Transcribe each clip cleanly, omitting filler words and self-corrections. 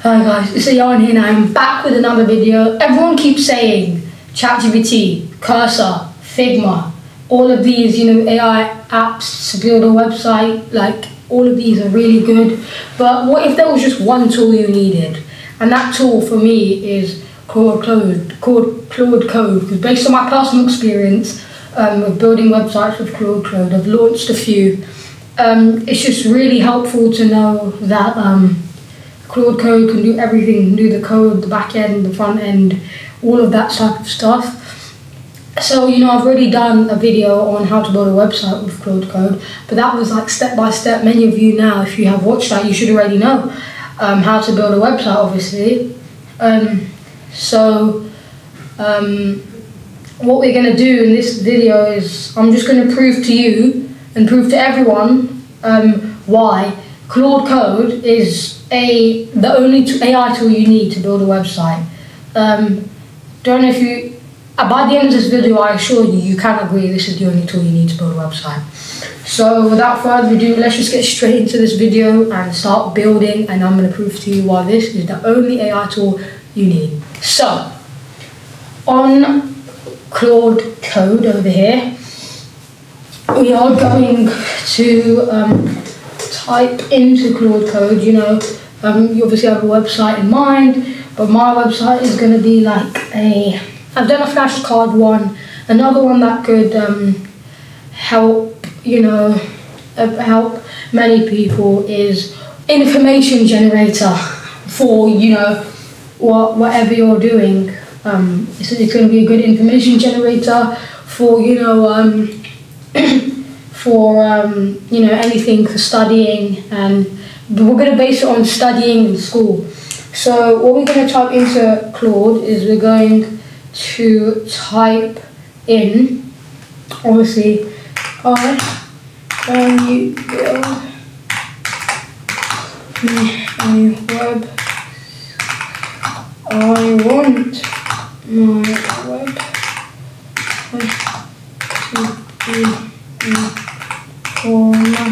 Hi guys, it's Ayan here and I'm back with another video. Everyone keeps saying ChatGPT, Cursor, Figma, all of these, AI apps to build a website, like all of these are really good. But what if there was just one tool you needed? And that tool for me is Claude Code. Because based on my personal experience with building websites with Claude Code, I've launched a few. It's just really helpful to know that Claude Code can do everything, can do the code, the back end, the front end, all of that type of stuff. So, I've already done a video on how to build a website with Claude Code, but that was like step by step. Many of you now, if you have watched that, you should already know how to build a website, obviously. What we're going to do in this video is I'm just going to prove to you and prove to everyone why Claude Code is the only AI tool you need to build a website. Don't know if you, by the end of this video, I assure you, you can agree this is the only tool you need to build a website. So without further ado, let's just get straight into this video and start building, and I'm going to prove to you why this is the only AI tool you need. So, on Claude Code over here, we are going to type into Claude Code, you obviously have a website in mind, but my website is going to be like I've done a flashcard one, another one that could help, help many people is information generator for, whatever you're doing. So it's going to be a good information generator for, anything for studying, and we're going to base it on studying in school. So what we're going to type into Claude is we're going to type in, obviously, can you build me a web? I want my web to be for my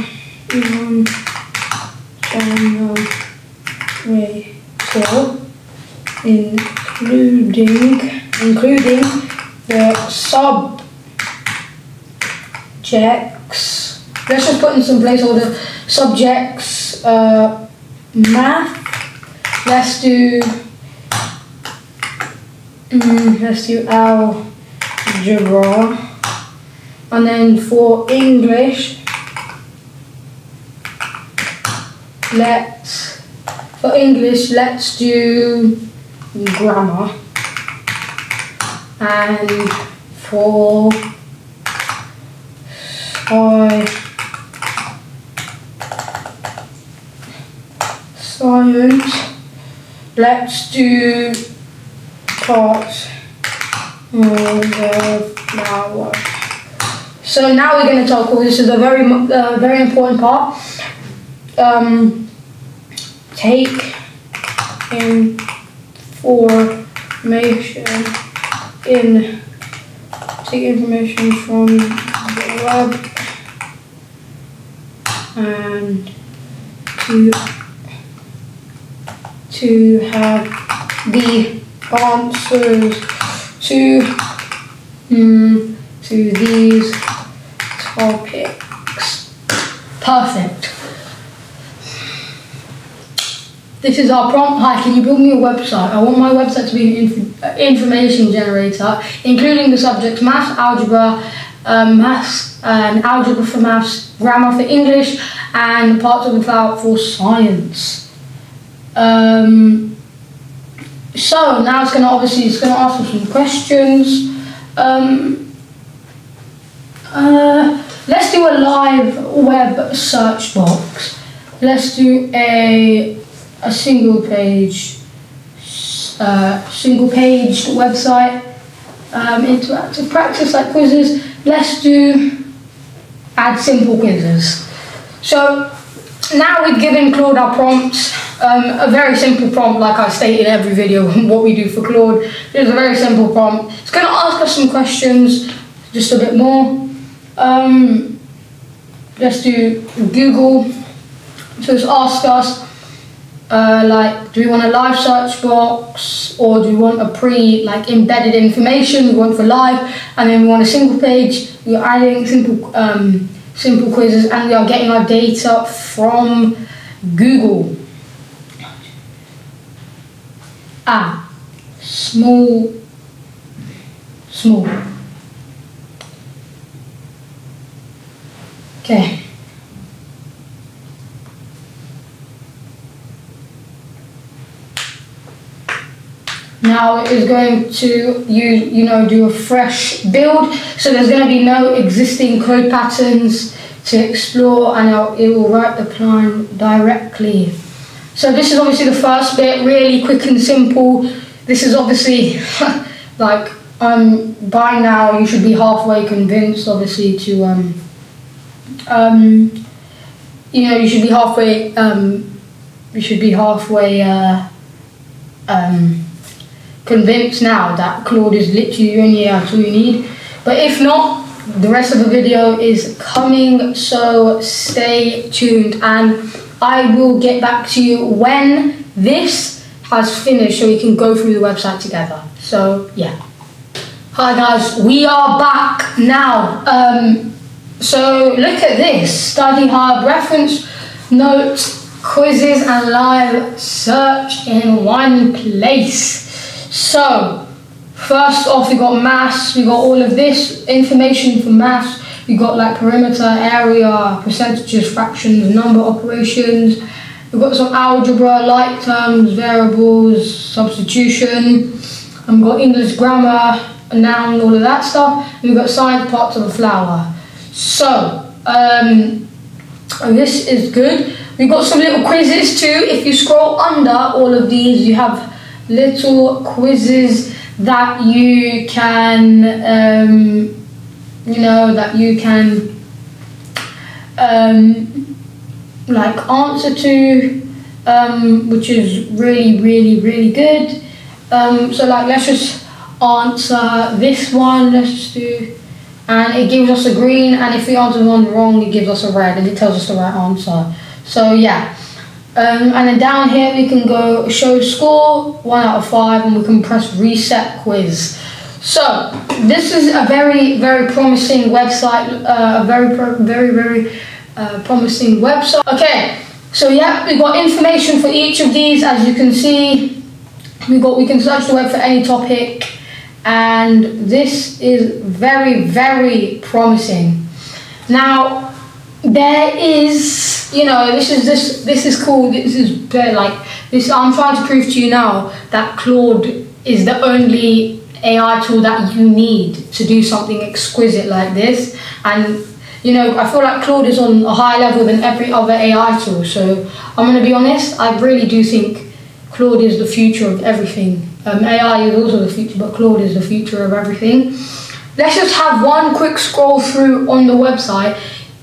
generator, including the subjects. Let's just put in some placeholder subjects. Math. Let's do algebra, and then for English, let's do grammar, and for science, let's do parts of the flower. So now we're going to talk. This is a very important part. Take information from the web and to have the answers to these topics. Perfect. This is our prompt. Hi, can you build me a website? I want my website to be an information generator, including the subjects maths, algebra, maths and algebra for maths, grammar for English, and parts of the flower for science. So now it's going to ask us some questions. Let's do a live web search box. Let's do a single page website, interactive practice like quizzes. Let's add simple quizzes. So now we've given Claude our prompts, a very simple prompt, like I state in every video what we do for Claude. It's a very simple prompt. It's going to ask us some questions, just a bit more. Let's do Google. So it's asked us, like, do we want a live search box, or do we want a embedded information? We want for live, and then we want a single page. We're adding simple quizzes, and we are getting our data from Google. Small. Okay. Now it is going to do a fresh build, so there's going to be no existing code patterns to explore, and it will write the plan directly. So this is obviously the first bit, really quick and simple. This is obviously like, by now you should be halfway convinced, obviously, to you should be halfway convinced now that Claude is literally the only AI tool you need. But if not, the rest of the video is coming, so stay tuned, and I will get back to you when this has finished so we can go through the website together. So yeah. Hi guys, we are back now. So look at this, Study Hub, reference, notes, quizzes and live search in one place. So first off, we got maths, we got all of this information for maths. We got like perimeter, area, percentages, fractions, number operations. We've got some algebra, like terms, variables, substitution. And we've got English grammar, noun, all of that stuff. And we've got science, parts of a flower. So this is good. We've got some little quizzes too. If you scroll under all of these, you have little quizzes that you can like answer to, which is really good. So like, let's just answer this one. Let's just do, and it gives us a green, and if we answer one wrong, it gives us a red, and it tells us the right answer. So yeah. And then down here we can go show score 1 out of 5, and we can press reset quiz. So this is a very promising website, a very promising website. Okay, so yeah, we've got information for each of these. As you can see, we can search the web for any topic, and this is very promising. Now there is, this is cool. This is like this. I'm trying to prove to you now that Claude is the only AI tool that you need to do something exquisite like this. And I feel like Claude is on a higher level than every other AI tool. So I'm going to be honest, I really do think Claude is the future of everything. AI is also the future, but Claude is the future of everything. Let's just have one quick scroll through on the website.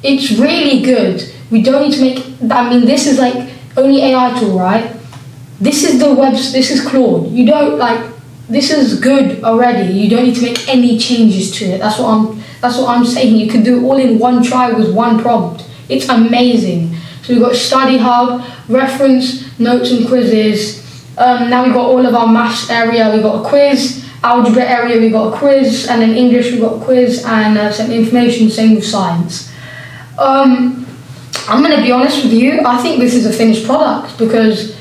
It's really good. We don't need to make, this is like only AI tool, right? This is this is Claude. You don't this is good already. You don't need to make any changes to it. That's what I'm saying. You can do it all in one try with one prompt. It's amazing. So we've got Study Hub, reference, notes and quizzes. Now we've got all of our maths area. We've got a quiz. Algebra area, we've got a quiz. And then English, we've got a quiz. And some information, same with science. I'm going to be honest with you. I think this is a finished product, because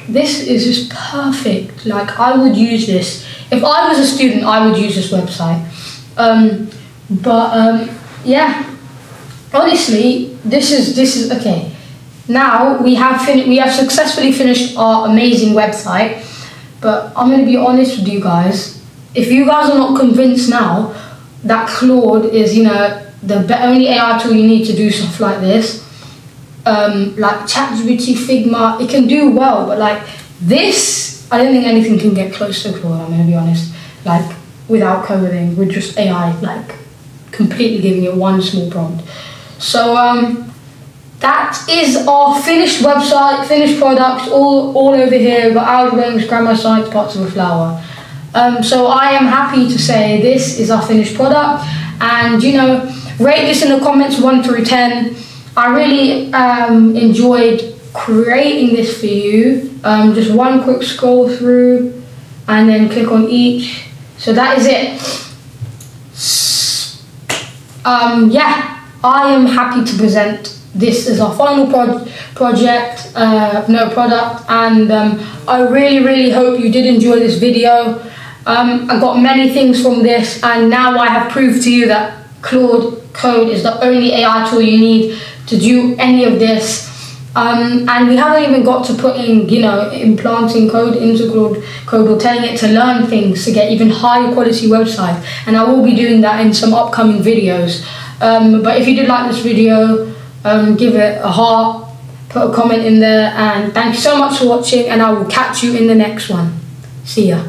this is just perfect. I would use this. If I was a student, I would use this website. Yeah. Honestly, this is okay. Now we have successfully finished our amazing website. But I'm going to be honest with you guys. If you guys are not convinced now that Claude is, the only AI tool you need to do stuff like this, like ChatGPT, Figma, it can do well, but this, I don't think anything can get close to Claude. I'm going to be honest. Without coding, with just AI, completely giving it one small prompt. So that is our finished website, finished product, all over here. We've got algebra, English grammar, science, parts of a flower. So I am happy to say this is our finished product, and rate this in the comments 1 through 10. I really enjoyed creating this for you. Just one quick scroll through and then click on each. So that is it. Yeah, I am happy to present this as our final product, and I really hope you did enjoy this video. I got many things from this, and now I have proved to you that Claude Code is the only AI tool you need to do any of this. And we haven't even got to putting, implanting code into Claude Code or telling it to learn things to get even higher quality websites. And I will be doing that in some upcoming videos. But if you did like this video, give it a heart, put a comment in there, and thank you so much for watching, and I will catch you in the next one. See ya.